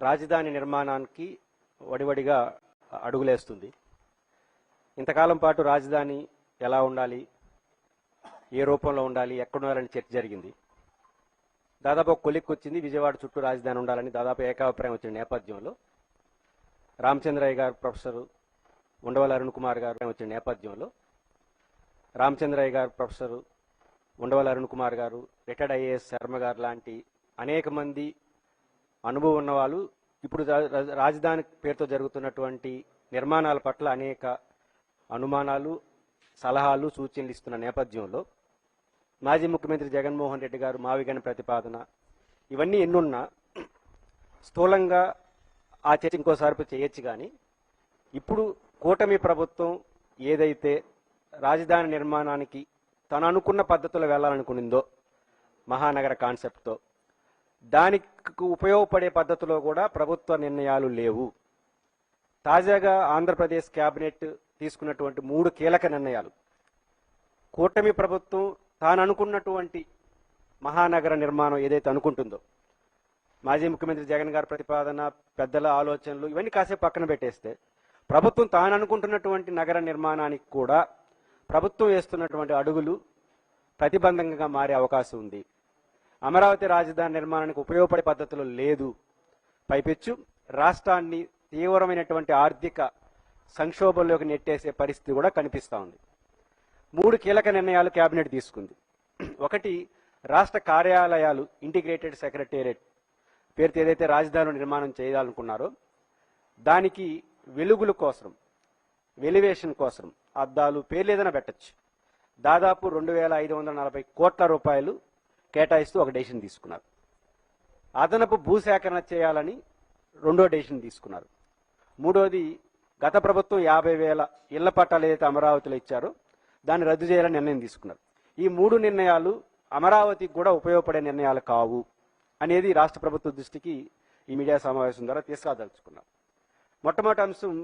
రాజధాని నిర్మాణానికి వడివడిగా అడుగులేస్తుంది. ఇంతకాలం పాటు రాజధాని ఎలా ఉండాలి, ఏ రూపంలో ఉండాలి, ఎక్కడ ఉండాలని చర్చ జరిగింది. దాదాపు ఒక కొలిక్కి వచ్చింది, విజయవాడ చుట్టూ రాజధాని ఉండాలని దాదాపు ఏకాభిప్రాయం వచ్చిన నేపథ్యంలో రామచంద్రయ్య గారు, ప్రొఫెసర్ ఉండవల్లి అరుణ్ కుమార్ గారు వచ్చిన నేపథ్యంలో రామచంద్రయ్య గారు, ప్రొఫెసర్ ఉండవల్లి అరుణ్ కుమార్ గారు, రిటైర్డ్ ఐఏఎస్ శర్మ గారు లాంటి అనేక మంది అనుభవం ఉన్న వాళ్ళు ఇప్పుడు రాజధాని పేరుతో జరుగుతున్నటువంటి నిర్మాణాల పట్ల అనేక అనుమానాలు, సలహాలు, సూచనలు ఇస్తున్న నేపథ్యంలో మాజీ ముఖ్యమంత్రి జగన్మోహన్ రెడ్డి గారు మావిగని ప్రతిపాదన ఇవన్నీ ఎన్నున్నా స్థూలంగా ఆ చర్చ ఇంకోసారి చేయొచ్చు. కానీ ఇప్పుడు కూటమి ప్రభుత్వం ఏదైతే రాజధాని నిర్మాణానికి తను అనుకున్న పద్ధతిలో వెళ్ళాలనుకునిందో మహానగర కాన్సెప్ట్తో, దానికి ఉపయోగపడే పద్ధతిలో కూడా ప్రభుత్వ నిర్ణయాలు లేవు. తాజాగా ఆంధ్రప్రదేశ్ కేబినెట్ తీసుకున్నటువంటి 3 కీలక నిర్ణయాలు కూటమి ప్రభుత్వం తాను అనుకున్నటువంటి మహానగర నిర్మాణం ఏదైతే అనుకుంటుందో, మాజీ ముఖ్యమంత్రి జగన్ గారి ప్రతిపాదన, పెద్దల ఆలోచనలు ఇవన్నీ కాసేపు పక్కన పెట్టేస్తే ప్రభుత్వం తాను అనుకుంటున్నటువంటి నగర నిర్మాణానికి కూడా ప్రభుత్వం వేస్తున్నటువంటి అడుగులు ప్రతిబంధకంగా మారే అవకాశం ఉంది. అమరావతి రాజధాని నిర్మాణానికి ఉపయోగపడే పద్ధతిలో లేదు. పైపెచ్చు రాష్ట్రాన్ని తీవ్రమైనటువంటి ఆర్థిక సంక్షోభంలోకి నెట్టేసే పరిస్థితి కూడా కనిపిస్తూ ఉంది. 3 కీలక నిర్ణయాలు కేబినెట్ తీసుకుంది. ఒకటి, రాష్ట్ర కార్యాలయాలు ఇంటిగ్రేటెడ్ సెక్రటేరియట్ పేరుతో ఏదైతే రాజధాని నిర్మాణం చేయాలనుకున్నారో దానికి వెలుగుల కోసం, వెలివేషన్ కోసం అద్దాలు పేర్లు ఏదైనా పెట్టచ్చు. దాదాపు 2540 కోట్ల రూపాయలు కేటాయిస్తూ ఒక డెసిషన్ తీసుకున్నారు. అదనపు భూసేకరణ చేయాలని రెండో డెసిషన్ తీసుకున్నారు. మూడోది, గత ప్రభుత్వం 50,000 ఇళ్ల పట్టాలు ఏదైతే అమరావతిలో ఇచ్చారో దాన్ని రద్దు చేయాలని నిర్ణయం తీసుకున్నారు. ఈ 3 నిర్ణయాలు అమరావతికి కూడా ఉపయోగపడే నిర్ణయాలు కావు అనేది రాష్ట్ర ప్రభుత్వ దృష్టికి ఈ మీడియా సమావేశం ద్వారా తీసుకురాదలుచుకున్నాం. మొట్టమొదటి అంశం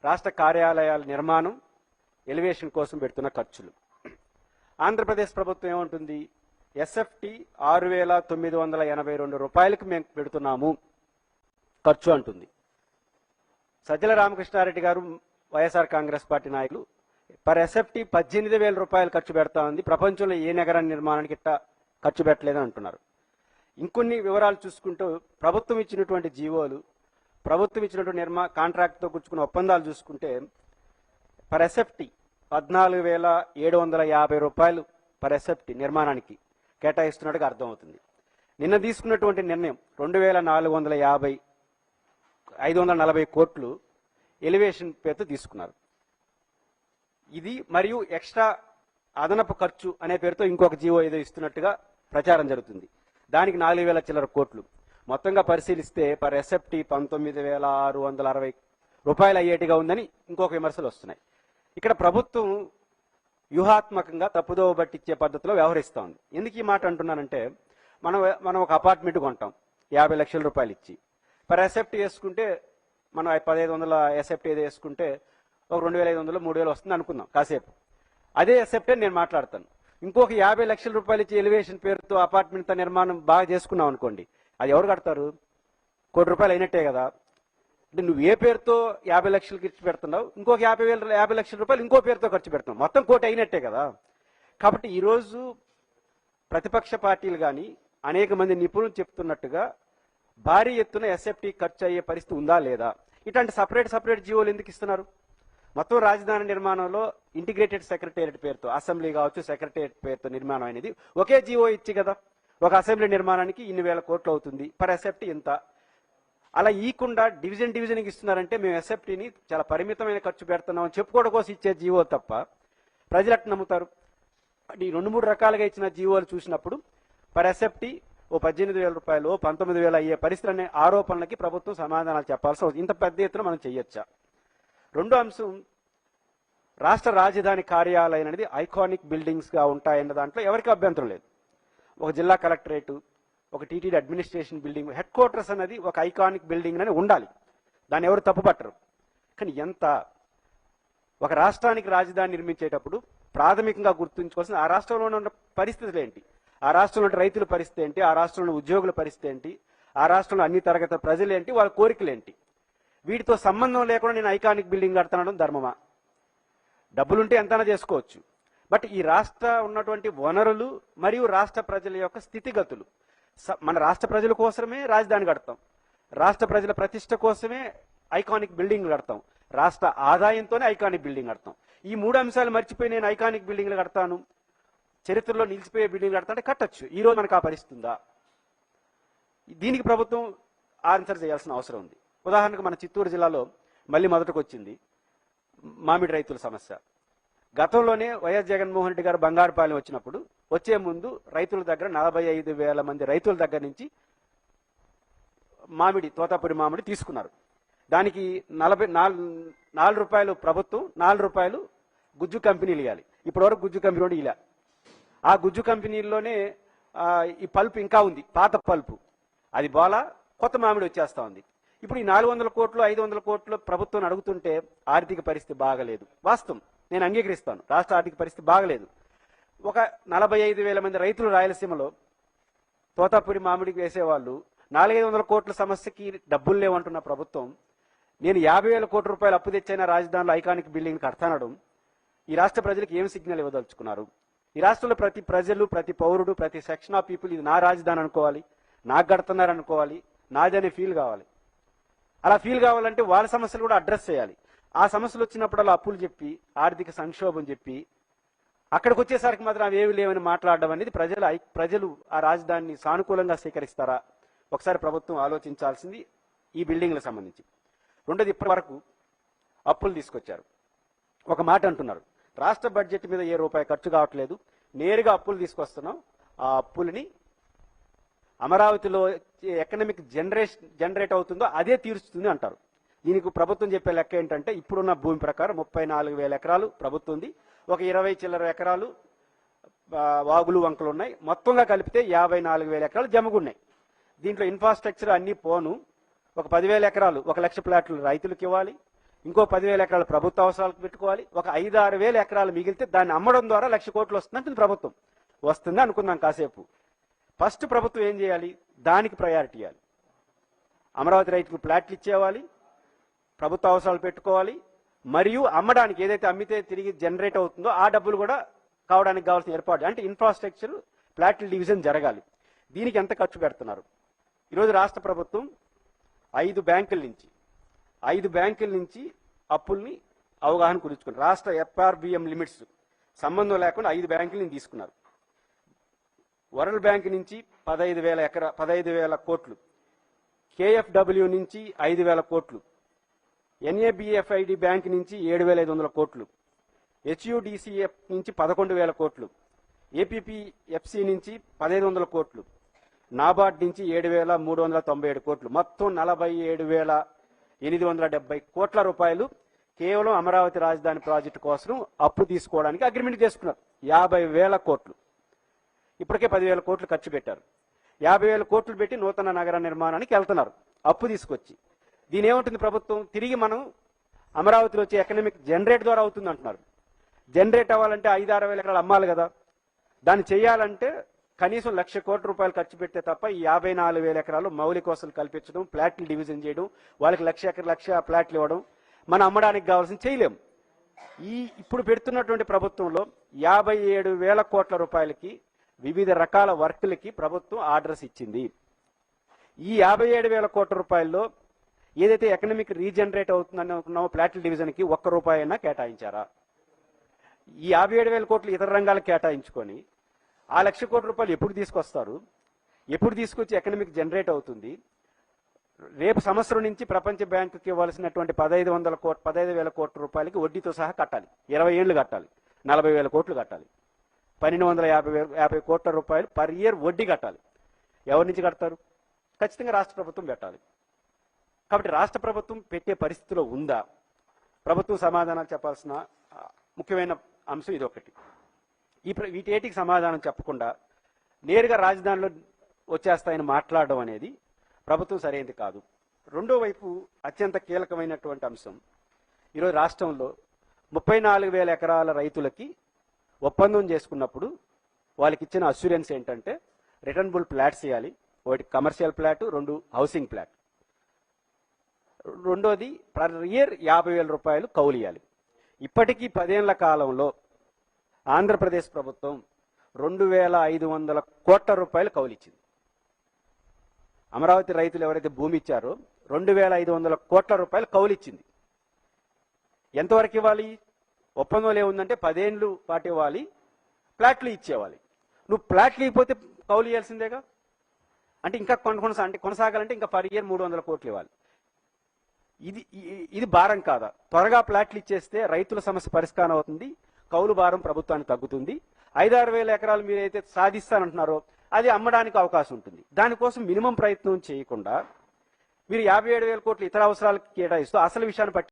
రాష్ట్ర కార్యాలయాల నిర్మాణం, ఎలివేషన్ కోసం పెడుతున్న ఖర్చులు. ఆంధ్రప్రదేశ్ ప్రభుత్వం ఏమంటుంది, ఎస్ఎఫ్టీ 6,982 రూపాయలకు మేము పెడుతున్నాము ఖర్చు అంటుంది. సజ్జల రామకృష్ణారెడ్డి గారు, వైఎస్ఆర్ కాంగ్రెస్ పార్టీ నాయకులు, పర్ ఎస్ఎఫ్టీ 18,000 రూపాయలు ఖర్చు పెడతా ఉంది, ప్రపంచంలో ఏ నగర నిర్మాణానికి ఇట్లా ఖర్చు పెట్టలేదని అంటున్నారు. ఇంకొన్ని వివరాలు చూసుకుంటూ ప్రభుత్వం ఇచ్చినటువంటి జీవోలు, ప్రభుత్వం ఇచ్చినటువంటి కాంట్రాక్ట్తో కూర్చుకున్న ఒప్పందాలు చూసుకుంటే పర్ ఎస్ఎఫ్టీ 14,750 రూపాయలు పర్ ఎస్ఎఫ్టీ నిర్మాణానికి కేటాయిస్తున్నట్టుగా అర్థమవుతుంది. నిన్న తీసుకున్నటువంటి నిర్ణయం 540 కోట్లు ఎలివేషన్ పేరుతో తీసుకున్నారు. ఇది మరియు ఎక్స్ట్రా అదనపు ఖర్చు అనే పేరుతో ఇంకొక జీవో ఏదో ఇస్తున్నట్టుగా ప్రచారం జరుగుతుంది. దానికి 4,000 చిల్లర కోట్లు. మొత్తంగా పరిశీలిస్తే పర్ ఎస్ఎఫ్టీ 19,660 రూపాయలు అయ్యేట్టుగా ఉందని ఇంకొక విమర్శలు వస్తున్నాయి. ఇక్కడ ప్రభుత్వం వ్యూహాత్మకంగా తప్పుదోవ పట్టించే పద్ధతిలో వ్యవహరిస్తోంది. ఎందుకు ఈ మాట అంటున్నానంటే, మనం ఒక అపార్ట్మెంట్ కొంటాం 50 లక్షల రూపాయలు ఇచ్చి, పర్ ఎస్ఎఫ్టీ వేసుకుంటే మనం 1,500 ఎస్ఎఫ్టీ ఏదో వేసుకుంటే ఒక 2,500, 3,000 వస్తుంది అనుకుందాం కాసేపు. అదే ఎస్ఎఫ్టీ నేను మాట్లాడతాను. ఇంకొక 50 లక్షల రూపాయలు ఇచ్చి ఎలివేషన్ పేరుతో అపార్ట్మెంట్ నిర్మాణం బాగా చేసుకున్నాం అనుకోండి, అది ఎవరు కడతారు? ₹1 కోటి అయినట్టే కదా. అంటే నువ్వు ఏ పేరుతో 50 లక్షలు ఖర్చు పెడుతున్నావు, ఇంకొక 50 లక్షల రూపాయలు ఇంకో పేరుతో ఖర్చు పెడుతున్నావు, మొత్తం ₹1 కోటి అయినట్టే కదా. కాబట్టి ఈరోజు ప్రతిపక్ష పార్టీలు కానీ అనేక మంది నిపుణులు చెప్తున్నట్టుగా భారీ ఎత్తున ఎస్ఎఫ్టీ ఖర్చు అయ్యే పరిస్థితి ఉందా లేదా? ఇట్లాంటి సపరేట్ జీవోలు ఎందుకు ఇస్తున్నారు? మొత్తం రాజధాని నిర్మాణంలో ఇంటిగ్రేటెడ్ సెక్రటేరియట్ పేరుతో, అసెంబ్లీ కావచ్చు, సెక్రటేరియట్ పేరుతో నిర్మాణం అనేది ఒకే జీవో ఇచ్చి కదా, ఒక అసెంబ్లీ నిర్మాణానికి ఇన్ని వేల కోట్లు అవుతుంది, పర్ ఎస్ఎఫ్టీ ఇంత. అలా ఇవ్వకుండా డివిజన్కి ఇస్తున్నారంటే మేము ఎస్ఎఫ్టీని చాలా పరిమితమైన ఖర్చు పెడుతున్నాం అని చెప్పుకోవడం కోసం ఇచ్చే జీవో తప్ప ప్రజలు అట్లా నమ్ముతారు. ఈ 2-3 రకాలుగా ఇచ్చిన జీవోలు చూసినప్పుడు పర్ ఎస్ఎఫ్టీ 18,000 రూపాయలు, 19,000 అయ్యే పరిస్థితులు అనే ఆరోపణలకి ప్రభుత్వం సమాధానాలు చెప్పాల్సి వస్తుంది. ఇంత పెద్ద ఎత్తున మనం చేయొచ్చా? రెండో అంశం, రాష్ట్ర రాజధాని కార్యాలయం అనేది ఐకానిక్ బిల్డింగ్స్ గా ఉంటాయన్న దాంట్లో ఎవరికి అభ్యంతరం లేదు. ఒక జిల్లా కలెక్టరేటు, ఒక TTD administration building, head quarters అనేది ఒక ఐకానిక్ బిల్డింగ్ అని ఉండాలి, దాన్ని ఎవరు తప్పుపట్టరు. కానీ ఒక రాష్ట్రానికి రాజధాని నిర్మించేటప్పుడు ప్రాథమికంగా గుర్తుంచుకోవాల్సిన ఆ రాష్ట్రంలో ఉన్న పరిస్థితులు ఏంటి, ఆ రాష్ట్రంలో రైతుల పరిస్థితి ఏంటి, ఆ రాష్ట్రంలో ఉద్యోగుల పరిస్థితి ఏంటి, ఆ రాష్ట్రంలో అన్ని తరగతుల ప్రజలు ఏంటి, వాళ్ళ కోరికలు ఏంటి, వీటితో సంబంధం లేకుండా నేను ఐకానిక్ బిల్డింగ్ కడతానడం ధర్మమా? డబ్బులుంటే ఎంతైనా చేసుకోవచ్చు. బట్ ఈ రాష్ట్ర ఉన్నటువంటి వనరులు మరియు రాష్ట్ర ప్రజల యొక్క స్థితిగతులు, మన రాష్ట్ర ప్రజల కోసమే రాజధాని కడతాం, రాష్ట్ర ప్రజల ప్రతిష్ట కోసమే ఐకానిక్ బిల్డింగ్లు కడతాం, రాష్ట్ర ఆదాయంతోనే ఐకానిక్ బిల్డింగ్ కడతాం. ఈ మూడు అంశాలు మర్చిపోయి నేను ఐకానిక్ బిల్డింగ్లు కడతాను, చరిత్రలో నిలిచిపోయే బిల్డింగ్ కడతా అంటే కట్టచ్చు. ఈ రోజు మనకు ఆ పరిస్థితి ఉందా? దీనికి ప్రభుత్వం ఆన్సర్ చేయాల్సిన అవసరం ఉంది. ఉదాహరణకు మన చిత్తూరు జిల్లాలో మళ్ళీ మొదటకు వచ్చింది మామిడి రైతుల సమస్య. గతంలోనే వైఎస్ జగన్మోహన్ రెడ్డి గారు బంగారుపాలెం వచ్చినప్పుడు వచ్చే ముందు రైతుల దగ్గర 45,000 మంది రైతుల దగ్గర నుంచి మామిడి, తోతాపురి మామిడి తీసుకున్నారు. దానికి 4 రూపాయలు ప్రభుత్వం, 4 రూపాయలు గుజ్జు కంపెనీలు ఇవ్వాలి. ఇప్పటివరకు గుజ్జు కంపెనీ ఇలా, ఆ గుజ్జు కంపెనీల్లోనే ఈ పల్పు ఇంకా ఉంది, పాత పల్పు, అది బోలా కొత్త మామిడి వచ్చేస్తా ఉంది. ఇప్పుడు ఈ 400 కోట్లు 500 కోట్లు ప్రభుత్వం అడుగుతుంటే ఆర్థిక పరిస్థితి బాగలేదు. వాస్తవం, నేను అంగీకరిస్తాను, రాష్ట్ర ఆర్థిక పరిస్థితి బాగలేదు. ఒక 45,000 మంది రైతులు రాయలసీమలో తోతాపురి మామిడికి వేసేవాళ్ళు 400-500 కోట్ల సమస్యకి డబ్బులు లేవంటున్న ప్రభుత్వం నేను 50,000 కోట్ల రూపాయలు అప్పు తెచ్చైనా రాజధానిలో ఐకానిక్ బిల్డింగ్ కడతానడం ఈ రాష్ట్ర ప్రజలకు ఏం సిగ్నల్ ఇవ్వదలుచుకున్నారు? ఈ రాష్ట్రంలో ప్రతి ప్రజలు, ప్రతి పౌరుడు, ప్రతి సెక్షన్ ఆఫ్ పీపుల్ ఇది నా రాజధాని అనుకోవాలి, నాకు కడుతున్నారు అనుకోవాలి, నాదనే ఫీల్ కావాలి. అలా ఫీల్ కావాలంటే వాళ్ళ సమస్యలు కూడా అడ్రస్ చేయాలి. ఆ సమస్యలు వచ్చినప్పుడు అప్పులు చెప్పి, ఆర్థిక సంక్షోభం చెప్పి, అక్కడికి వచ్చేసరికి మాత్రం అవి ఏవి లేవని మాట్లాడడం అనేది ప్రజలు ఆ రాజధానిని సానుకూలంగా స్వీకరిస్తారా? ఒకసారి ప్రభుత్వం ఆలోచించాల్సింది ఈ బిల్డింగ్లకు సంబంధించి. రెండోది, ఇప్పటి వరకు అప్పులు తీసుకొచ్చారు. ఒక మాట అంటున్నారు, రాష్ట్ర బడ్జెట్ మీద ఏ రూపాయి ఖర్చు కావట్లేదు, నేరుగా అప్పులు తీసుకొస్తున్నాం, ఆ అప్పులని అమరావతిలో ఎకనామిక్ జనరేట్ అవుతుందో అదే తీరుస్తుంది అంటారు. దీనికి ప్రభుత్వం చెప్పే లెక్క ఏంటంటే, ఇప్పుడున్న భూమి ప్రకారం 34,000 ఎకరాలు ప్రభుత్వం ఉంది, ఒక 20 చిల్లర ఎకరాలు వాగులు వంకలు ఉన్నాయి, మొత్తంగా కలిపితే 54,000 ఎకరాలు జమగున్నాయి. దీంట్లో ఇన్ఫ్రాస్ట్రక్చర్ అన్ని పోను ఒక 10,000 ఎకరాలు 1,00,000 ప్లాట్లు రైతులకు ఇవ్వాలి, ఇంకో 10,000 ఎకరాలు ప్రభుత్వ అవసరాలకు పెట్టుకోవాలి, ఒక 5-6 ఎకరాలు మిగిలితే దాన్ని అమ్మడం ద్వారా 1,00,000 కోట్లు వస్తుందంటుంది ప్రభుత్వం. వస్తుంది అనుకుందాం కాసేపు. ఫస్ట్ ప్రభుత్వం ఏం చేయాలి? దానికి ప్రయారిటీ ఇవ్వాలి. అమరావతి రైతులకు ప్లాట్లు ఇచ్చేవాలి, ప్రభుత్వ అవసరాలు పెట్టుకోవాలి, మరియు అమ్మడానికి ఏదైతే అమ్మితే తిరిగి జనరేట్ అవుతుందో ఆ డబ్బులు కూడా కావడానికి కావాల్సిన ఏర్పాటు, అంటే ఇన్ఫ్రాస్ట్రక్చర్ ప్లాట్ల డివిజన్ జరగాలి. దీనికి ఎంత ఖర్చు పెడుతున్నారు? ఈరోజు రాష్ట్ర ప్రభుత్వం 5 బ్యాంకుల నుంచి అప్పుల్ని అవగాహన కుదుర్చుకున్నారు. రాష్ట్ర FRBM లిమిట్స్ సంబంధం లేకుండా 5 బ్యాంకుల నుంచి తీసుకున్నారు. వరల్డ్ బ్యాంక్ నుంచి 15,000 కోట్లు, KFW నుంచి 5,000 కోట్లు, NABFID బ్యాంక్ నుంచి 7,500 కోట్లు, HUDCF నుంచి 11,000 కోట్లు, APPFC నుంచి 1,500 కోట్లు, నాబార్డ్ నుంచి 7,397 కోట్లు, మొత్తం 47,870 కోట్ల రూపాయలు కేవలం అమరావతి రాజధాని ప్రాజెక్టు కోసం అప్పు తీసుకోవడానికి అగ్రిమెంట్ చేసుకున్నారు. 50,000 కోట్లు, ఇప్పటికే 10,000 కోట్లు ఖర్చు పెట్టారు. 50,000 కోట్లు పెట్టి నూతన నగర నిర్మాణానికి వెళ్తున్నారు అప్పు తీసుకొచ్చి. దీని ఏముంటుంది ప్రభుత్వం? తిరిగి మనం అమరావతిలో వచ్చే ఎకనామిక్ జనరేట్ ద్వారా అవుతుంది అంటున్నారు. జనరేట్ అవ్వాలంటే 5-6 ఎకరాలు అమ్మాలి కదా. దాన్ని చేయాలంటే కనీసం 1,00,000 కోట్ల రూపాయలు ఖర్చు పెడితే తప్ప ఈ 54,000 ఎకరాలు మౌలిక వసతులు కల్పించడం, ఫ్లాట్లు డివిజన్ చేయడం, వాళ్ళకి 1,00,000 ఫ్లాట్లు ఇవ్వడం, మనం అమ్మడానికి కావాల్సింది చేయలేం. ఇప్పుడు పెడుతున్నటువంటి ప్రభుత్వంలో 57,000 కోట్ల రూపాయలకి వివిధ రకాల వర్కులకి ప్రభుత్వం ఆర్డర్స్ ఇచ్చింది. ఈ 57,000 కోట్ల రూపాయల్లో ఏదైతే ఎకనామిక్ రీజనరేట్ అవుతుందని అనుకున్నామో ప్లాట్ల డివిజన్కి 1 రూపాయి అయినా కేటాయించారా? ఈ 57,000 కోట్లు ఇతర రంగాలకు కేటాయించుకొని ఆ 1,00,000 కోట్ల రూపాయలు ఎప్పుడు తీసుకొస్తారు? ఎప్పుడు తీసుకొచ్చి ఎకనామిక్ జనరేట్ అవుతుంది? రేపు సంవత్సరం నుంచి ప్రపంచ బ్యాంకుకి ఇవ్వాల్సినటువంటి 15,000 కోట్ల రూపాయలకి వడ్డీతో సహా కట్టాలి. 20 ఏళ్లు కట్టాలి, 40,000 కోట్లు కట్టాలి, 1,250 కోట్ల రూపాయలు పర్ ఇయర్ వడ్డీ కట్టాలి. ఎవరి నుంచి కడతారు? ఖచ్చితంగా రాష్ట్ర ప్రభుత్వం పెట్టాలి. కాబట్టి రాష్ట్ర ప్రభుత్వం పెట్టే పరిస్థితిలో ఉందా? ప్రభుత్వం సమాధానాలు చెప్పాల్సిన ముఖ్యమైన అంశం ఇది ఒకటి. వీటేటికి సమాధానం చెప్పకుండా నేరుగా రాజధానిలో వచ్చేస్తాయని మాట్లాడడం అనేది ప్రభుత్వం సరైనది కాదు. రెండో వైపు అత్యంత కీలకమైనటువంటి అంశం, ఈరోజు రాష్ట్రంలో 34,000 ఎకరాల రైతులకి ఒప్పందం చేసుకున్నప్పుడు వాళ్ళకి ఇచ్చిన అస్యూరెన్స్ ఏంటంటే రిటర్నబుల్ ప్లాట్స్ ఇవ్వాలి, ఒకటి కమర్షియల్ ప్లాట్, 2 హౌసింగ్ ప్లాట్. రెండోది పర్ ఇయర్ 50,000 రూపాయలు కౌలు ఇవ్వాలి. ఇప్పటికీ 10 ఏళ్ల కాలంలో ఆంధ్రప్రదేశ్ ప్రభుత్వం 2,500 కోట్ల రూపాయలు కౌలు ఇచ్చింది. అమరావతి రైతులు ఎవరైతే భూమి ఇచ్చారో 2,500 కోట్ల రూపాయలు కౌలు ఇచ్చింది. ఎంతవరకు ఇవ్వాలి? ఒప్పందంలో ఏముందంటే 10 ఏళ్ళు పాటు ఇవ్వాలి, ప్లాట్లు ఇచ్చేవాలి. నువ్వు ప్లాట్లు ఇవ్వకపోతే కౌలు ఇవ్వాల్సిందేగా. అంటే ఇంకా కొనసాగాలంటే ఇంకా పర్ ఇయర్ 300 కోట్లు ఇవ్వాలి. ఇది భారం కాదా? త్వరగా ప్లాట్లు ఇచ్చేస్తే రైతుల సమస్య పరిష్కారం అవుతుంది, కౌలు భారం ప్రభుత్వానికి తగ్గుతుంది. 5-6 వేల ఎకరాలు మీరైతే సాధిస్తానంటున్నారో అది అమ్మడానికి అవకాశం ఉంటుంది. దానికోసం మినిమం ప్రయత్నం చేయకుండా మీరు 57,000 కోట్లు ఇతర అవసరాలకు కేటాయిస్తూ అసలు విషయాన్ని